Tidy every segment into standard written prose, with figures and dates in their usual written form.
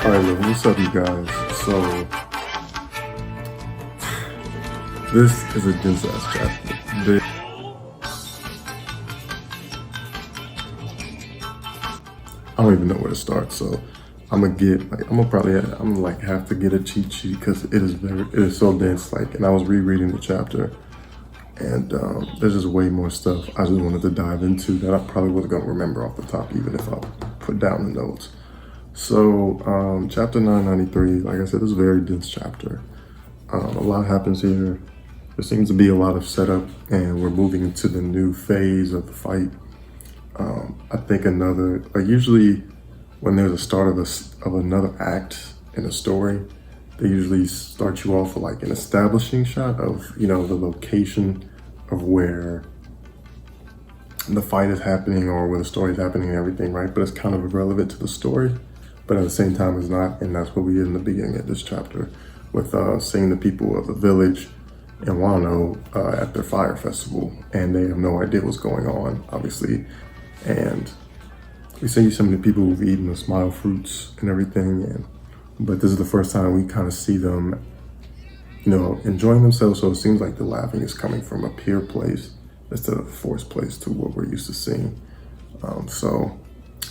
Alright, look, what's up, you guys? So, this is a dense ass chapter. I don't even know where to start, so I'm gonna like have to get a cheat sheet because it is so dense. Like, and I was rereading the chapter, and there's just way more stuff I just wanted to dive into that I probably wasn't gonna remember off the top, even if I put down the notes. So, chapter 993, like I said, this is a very dense chapter. A lot happens here. There seems to be a lot of setup, and we're moving into the new phase of the fight. I think usually when there's a start of another act in a story, they usually start you off with like an establishing shot of, the location of where the fight is happening or where the story is happening and everything, right? But it's kind of irrelevant to the story, but at the same time it's not. And that's what we did in the beginning of this chapter with seeing the people of the village in Wano at their fire festival, and they have no idea what's going on, obviously. And we see some of the people who've eaten the smile fruits and everything, but this is the first time we kind of see them, enjoying themselves. So it seems like the laughing is coming from a pure place instead of a forced place to what we're used to seeing.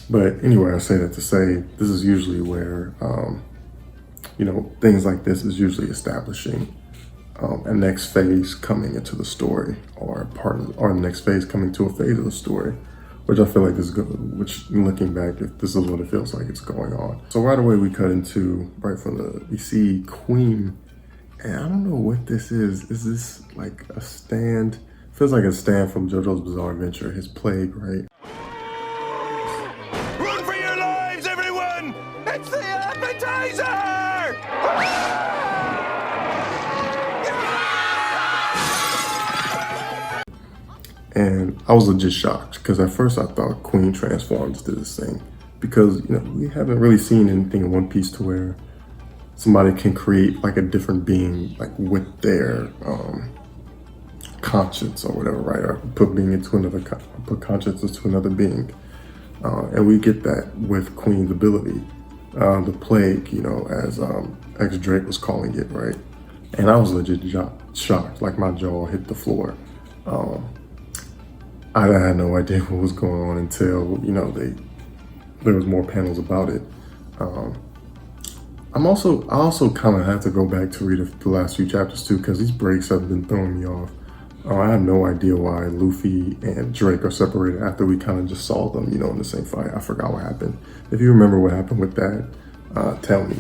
But anyway, I say that to say this is usually where, things like this is usually establishing a next phase coming into the story, or the next phase coming to a phase of the story, which I feel like this is good, which looking back, this is what it feels like it's going on. So right away we cut into, we see Queen, and I don't know what this is. Is this like a stand? Feels like a stand from JoJo's Bizarre Adventure, his plague, right? Run for your lives, everyone! It's the appetizer! And I was legit shocked because at first I thought Queen transformed to this thing, because we haven't really seen anything in One Piece to where somebody can create like a different being, like with their conscience or whatever, right? Or put conscience into another being, and we get that with Queen's ability, the plague, as X Drake was calling it, right? And I was legit shocked, like my jaw hit the floor. I had no idea what was going on until, there was more panels about it. I also kind of had to go back to read the last few chapters too, because these breaks have been throwing me off. I have no idea why Luffy and Drake are separated after we kind of just saw them, in the same fight. I forgot what happened. If you remember what happened with that, tell me.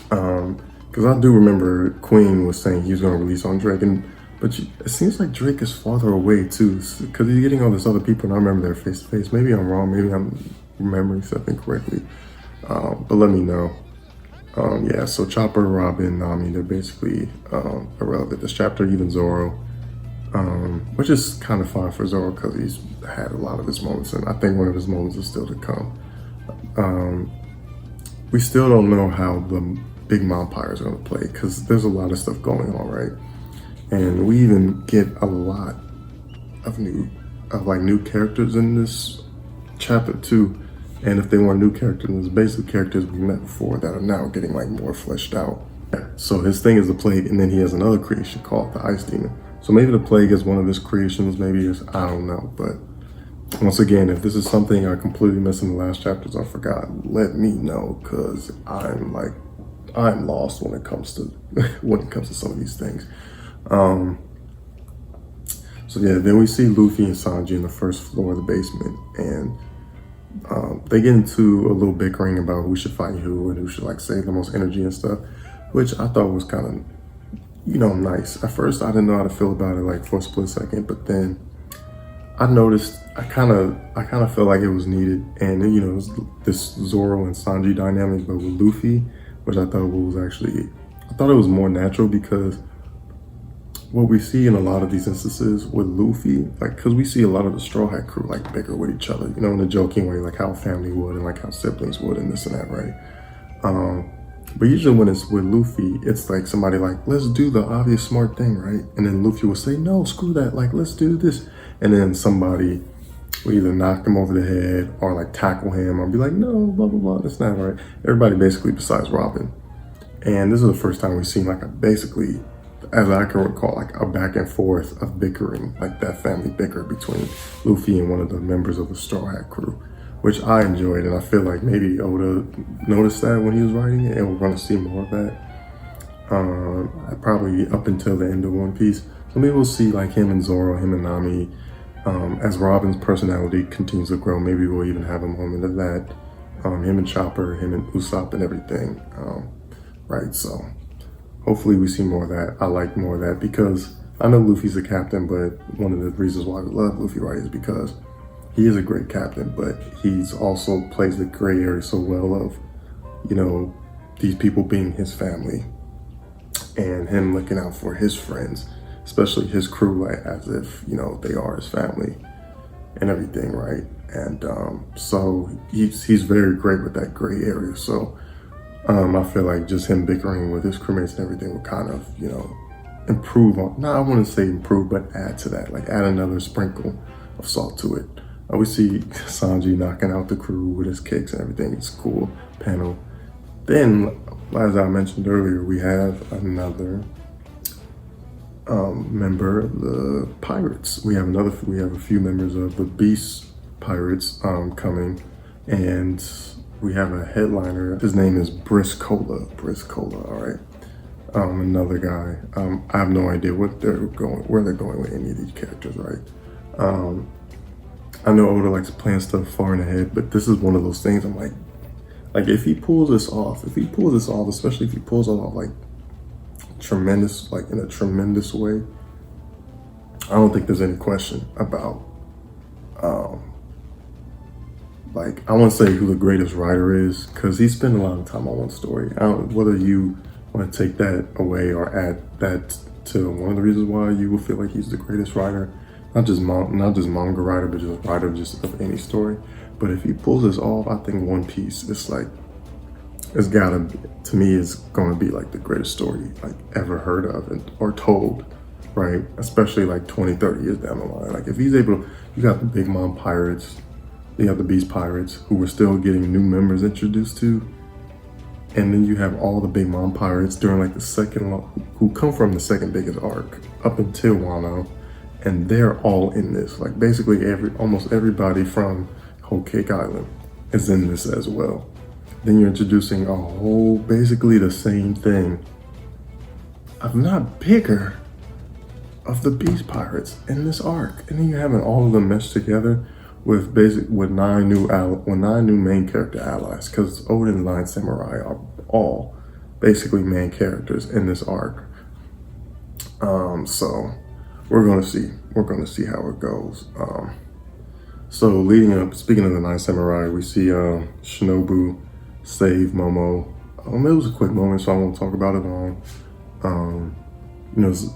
Because I do remember Queen was saying he was going to release on Drake, but it seems like Drake is farther away too, because he's getting all these other people, and I remember their face to face. Maybe I'm wrong, maybe I'm remembering something correctly, but let me know. Yeah, so Chopper, Robin, Nami, they're basically irrelevant this chapter, even Zoro, which is kind of fine for Zoro because he's had a lot of his moments, and I think one of his moments is still to come. We still don't know how the Big Vampire is going to play, because there's a lot of stuff going on, right? And we even get a lot of new characters in this chapter too. And if they weren't new characters, it's basically characters we met before that are now getting like more fleshed out. So his thing is the plague, and then he has another creation called the Ice Demon. So maybe the plague is one of his creations, maybe it's, I don't know. But once again, if this is something I completely missed in the last chapters, I forgot, let me know, because I'm lost when it comes to some of these things. So yeah, then we see Luffy and Sanji in the first floor of the basement, and they get into a little bickering about who should fight who and who should like save the most energy and stuff, which I thought was kind of, nice. At first, I didn't know how to feel about it, like for a split second, but then I noticed I kind of felt like it was needed, and then, it was this Zoro and Sanji dynamic, but with Luffy, which I thought it was more natural, because what we see in a lot of these instances with Luffy, like, because we see a lot of the Straw Hat crew like bicker with each other, in a joking way, like how family would and like how siblings would and this and that, right? But usually when it's with Luffy, it's like somebody like, let's do the obvious smart thing, right? And then Luffy will say, no, screw that, like, let's do this. And then somebody will either knock him over the head or like tackle him or be like, no, blah, blah, blah, that's not right. Everybody basically besides Robin. And this is the first time we've seen like a basically, as I can recall, like a back and forth of bickering, like that family bicker between Luffy and one of the members of the Straw Hat crew, which I enjoyed. And I feel like maybe Oda noticed that when he was writing it, and we're going to see more of that. Probably up until the end of One Piece. So maybe we'll see like him and Zoro, him and Nami, as Robin's personality continues to grow. Maybe we'll even have a moment of that. Him and Chopper, him and Usopp and everything. Right, so hopefully we see more of that. I like more of that because I know Luffy's a captain, but one of the reasons why we love Luffy, right, is because he is a great captain, but he's also plays the gray area so well of, you know, these people being his family and him looking out for his friends, especially his crew, like, as if, you know, they are his family and everything, right? And so he's very great with that gray area. So I feel like just him bickering with his crewmates and everything will kind of, you know, improve on, no, I wouldn't say improve, but add to that, like add another sprinkle of salt to it. We see Sanji knocking out the crew with his kicks and everything. It's a cool panel. Then, as I mentioned earlier, we have another member of the pirates. We have a few members of the Beast Pirates coming, and we have a headliner. His name is Briscola. All right. Another guy. I have no idea where they're going with any of these characters, right? I know Oda likes playing stuff far in ahead, but this is one of those things I'm like if he pulls this off, especially if he pulls it off like tremendous, like in a tremendous way, I don't think there's any question about like, I won't say who the greatest writer is, because he spent a lot of time on one story. I don't, whether you want to take that away or add that to one of the reasons why you will feel like he's the greatest writer, not just manga writer, but just writer just of any story. But if he pulls this off, I think One Piece, it's gotta, to me, it's gonna be like the greatest story like ever heard of or told, right? Especially like 20, 30 years down the line. Like if he's able to, you got the Big Mom Pirates, you have the Beast Pirates, who we're still getting new members introduced to. And then you have all the Big Mom Pirates during like who come from the second biggest arc up until Wano. And they're all in this. Like basically almost everybody from Whole Cake Island is in this as well. Then you're introducing a whole, basically the same thing, if not bigger, of the Beast Pirates in this arc. And then you're having all of them meshed together with nine new main character allies, because Oda and Nine Samurai are all basically main characters in this arc. So we're gonna see how it goes. So leading up, speaking of the Nine Samurai, we see Shinobu save Momo. It was a quick moment, so I won't talk about it long. You know, it's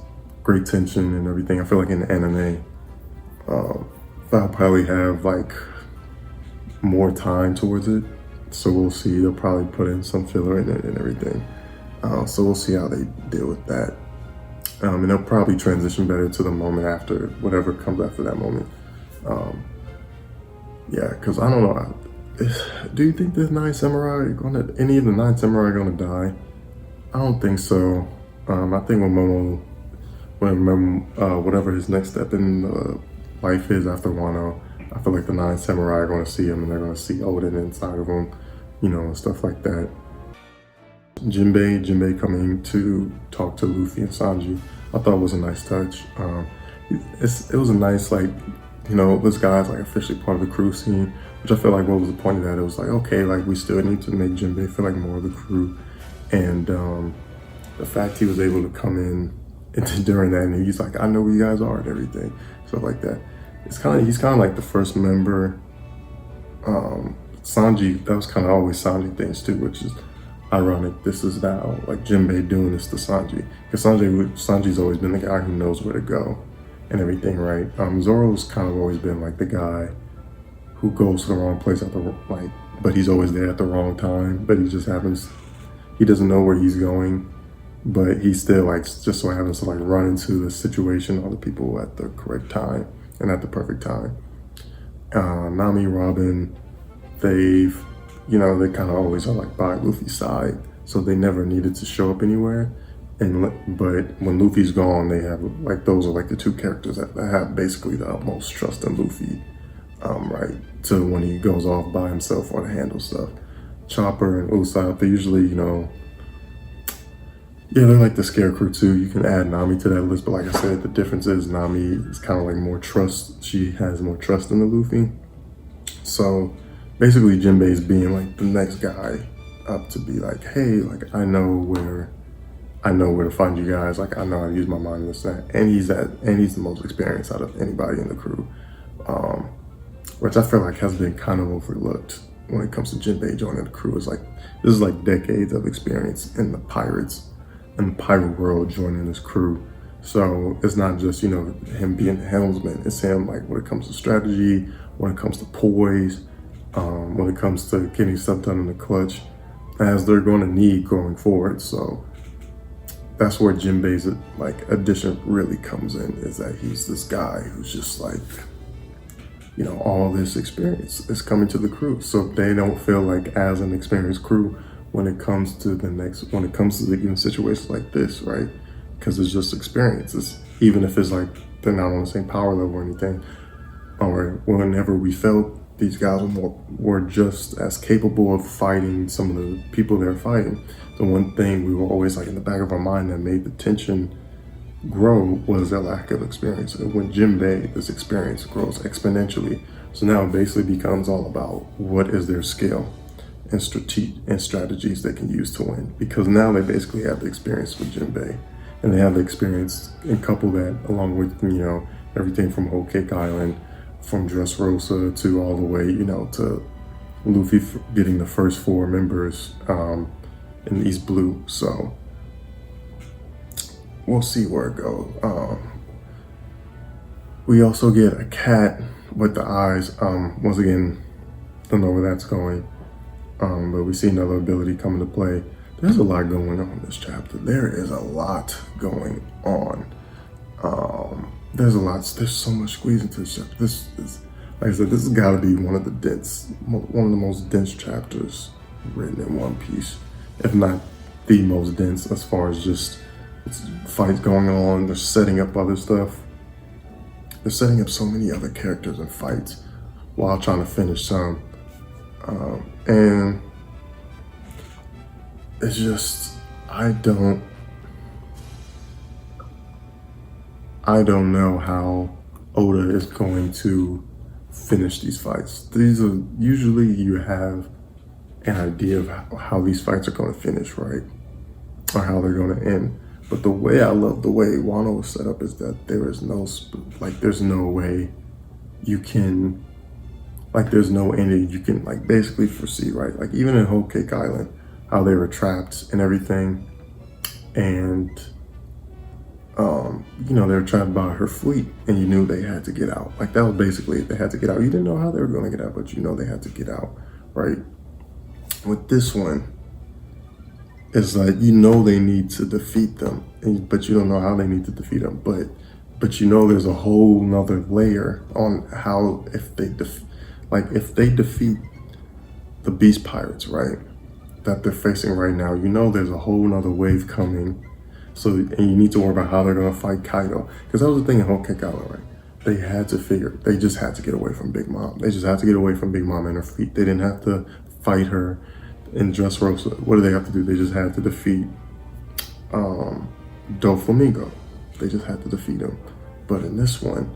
great tension and everything. I feel like in the anime, I'll probably have like more time towards it. So we'll see. They'll probably put in some filler in it and everything. So we'll see how they deal with that. And they'll probably transition better to the moment after, whatever comes after that moment. Yeah, because I don't know. Do you think any of the Nine Samurai are gonna die? I don't think so. I think whatever his next step in life is after Wano, I feel like the Nine Samurai are gonna see him and they're gonna see Odin inside of him, you know, and stuff like that. Jinbei coming to talk to Luffy and Sanji, I thought was a nice touch. It was a nice, like, you know, this guy's like officially part of the crew scene, which I feel like what was the point of that? It was like, okay, like we still need to make Jinbei feel like more of the crew. And the fact he was able to come in during that, and he's like, I know where you guys are and everything, stuff like that. He's kind of like the first member. Sanji, that was kind of always Sanji things too, which is ironic. This is now like Jinbei doing this to Sanji, because Sanji's always been the guy who knows where to go and everything, right? Zoro's kind of always been like the guy who goes to the wrong place but he's always there at the wrong time. But he doesn't know where he's going, but he still just so happens to run into the situation or the people at the correct time and at the perfect time. Nami, Robin, they've, they kind of always are like by Luffy's side, so they never needed to show up anywhere. But when Luffy's gone, they have like those are like the two characters that have basically the utmost trust in Luffy, right? To when he goes off by himself or to handle stuff. Chopper and Usopp, they usually, yeah, they're like the scarecrow too. You can add Nami to that list, but like I said, the difference is Nami is kind of like more trust. She has more trust in the Luffy. So basically, Jinbei's being like the next guy up to be like, hey, like I know where to find you guys. Like I know how to use my mind and this that. And he's the most experienced out of anybody in the crew, which I feel like has been kind of overlooked when it comes to Jinbei joining the crew. It's like this is like decades of experience in the pirates and the pirate world joining this crew. So it's not just him being the helmsman. It's him like when it comes to strategy, when it comes to poise, when it comes to getting stuff done in the clutch, as they're going to need going forward. So that's where Jinbei's like addition really comes in, is that he's this guy who's just like, all this experience is coming to the crew. So they don't feel like as an experienced crew when it comes to even situations like this, right? Because it's just experiences, even if it's like they're not on the same power level or anything. Or whenever we felt these guys were just as capable of fighting some of the people they're fighting. The one thing we were always like in the back of our mind that made the tension grow was their lack of experience. And when Jinbei, this experience grows exponentially. So now it basically becomes all about what is their skill and strategies they can use to win. Because now they basically have the experience with Jinbei, and they have the experience and couple that along with everything from Whole Cake Island, from Dressrosa to all the way to Luffy getting the first 4 members in East Blue. So we'll see where it goes. We also get a cat with the eyes. Once again, don't know where that's going. But we see another ability come into play. There's a lot going on in this chapter. There is a lot going on. There's so much squeezed into this chapter. This is, like I said, this has got to be one of the most dense chapters written in One Piece, if not the most dense, as far as just fights going on. They're setting up other stuff. They're setting up so many other characters and fights while trying to finish some. And it's just, I don't know how Oda is going to finish these fights. These are usually, you have an idea of how these fights are going to finish, right? Or how they're going to end. But I love the way Wano was set up is that there's no way you can, there's no ending you can basically foresee, right? Like even in Whole Cake Island, how they were trapped and everything, and they were trapped by her fleet, and you knew they had to get out. Like that was basically it. They had to get out. You didn't know how they were going to get out, but they had to get out, right? With this one, it's like they need to defeat them, but you don't know how they need to defeat them. But there's a whole nother layer on how if they defeat the Beast Pirates, right, that they're facing right now, there's a whole nother wave coming. So, and you need to worry about how they're going to fight Kaido. Because that was the thing in Whole Cake Island, right? They just had to get away from Big Mom. They just had to get away from Big Mom and her fleet. They didn't have to fight her in Dressrosa. What do they have to do? They just had to defeat Doflamingo. They just had to defeat him. But in this one,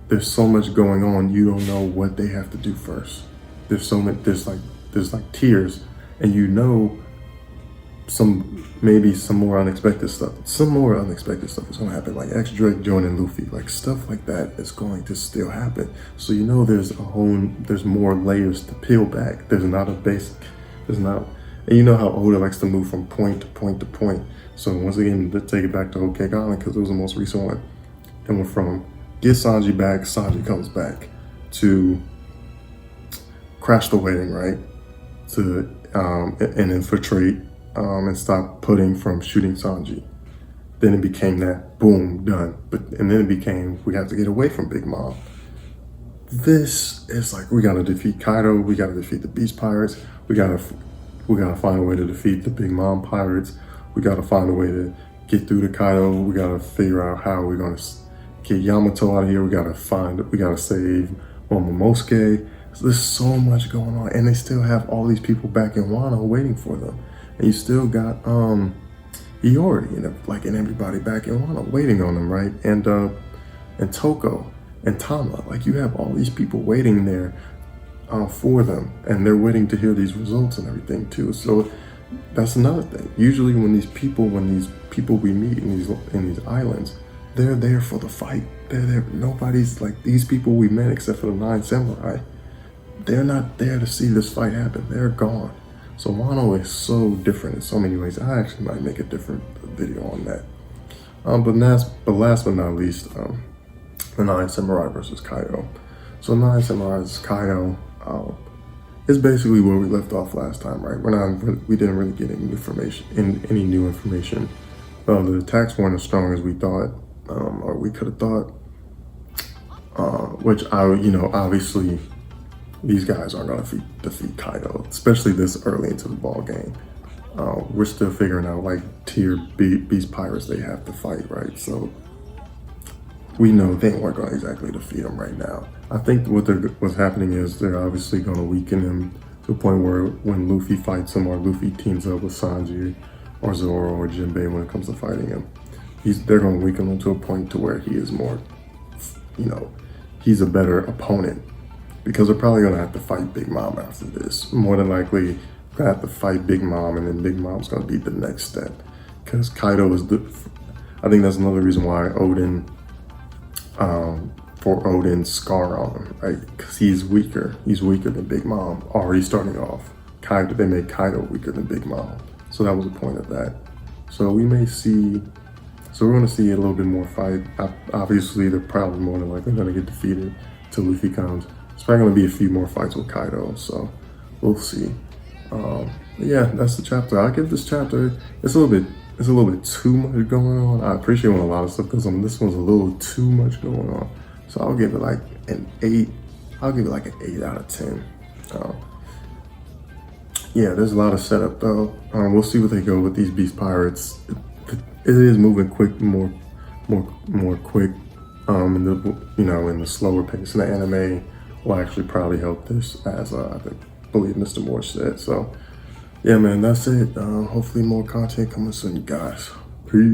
there's so much going on, you don't know what they have to do first. There's like tiers, and maybe some more unexpected stuff. Some more unexpected stuff is gonna happen, like X Drake joining Luffy, like stuff like that is going to still happen. So there's more layers to peel back. And you know how Oda likes to move from point to point to point. So once again, let's take it back to Whole Cake Island because it was the most recent one. And we're from get Sanji back, Sanji comes back, to crash the wedding, right? To and infiltrate and stop Pudding from shooting Sanji. Then it became that boom, done. And then it became we have to get away from Big Mom. this is like we gotta defeat Kaido, we gotta defeat the Beast Pirates, we gotta find a way to defeat the Big Mom Pirates, we gotta find a way to get through to Kaido, we gotta figure out how we're gonna get Yamato out of here, we gotta save Momonosuke. So there's so much going on, and they still have all these people back in Wano waiting for them, and you still got Iori and everybody back in Wano waiting on them, right? And Toko and Tama, like you have all these people waiting there for them, and they're waiting to hear these results and everything too. So that's another thing. Usually when these people we meet in these islands, they're there for the fight. They're there. Nobody's like these people we met except for the 9 samurai. They're not there to see this fight happen. They're gone. So Wano is so different in so many ways. I actually might make a different video on that. But last but not least, the 9 samurai versus Kaido. So 9 samurai versus Kaido is basically where we left off last time, right? We didn't really get any new information. The attacks weren't as strong as we thought, or we could have thought. Which obviously these guys aren't going to defeat Kaido, especially this early into the ball game. We're still figuring out like tier beast pirates they have to fight, right? So we know they weren't going to exactly defeat him right now. I think what's happening is they're obviously going to weaken him to a point where when Luffy fights him or Luffy teams up with Sanji or Zoro or Jinbei when it comes to fighting him, they're going to weaken him to a point to where he is more, he's a better opponent. Because they're probably going to have to fight Big Mom after this. More than likely, they're going to have to fight Big Mom, and then Big Mom's going to be the next step. Because Kaido I think that's another reason why Odin's scar on him, right? Because he's weaker. He's weaker than Big Mom. Already starting off. They made Kaido weaker than Big Mom. So that was the point of that. So we're going to see a little bit more fight. Obviously, they're probably more than likely going to get defeated till Luffy comes. It's probably going to be a few more fights with Kaido, so we'll see. Yeah, that's the chapter. I'll give this chapter. It's a little bit too much going on. I appreciate when a lot of stuff goes on. This one's a little too much going on, so I'll give it like an 8. I'll give it like an 8 out of 10. Yeah, there's a lot of setup though. We'll see what they go with these beast pirates. It is moving quick, more quick. In the slower pace in the anime will actually probably help this, as I believe Mr. Moore said. So, yeah, man, that's it. Hopefully more content coming soon, guys. Peace.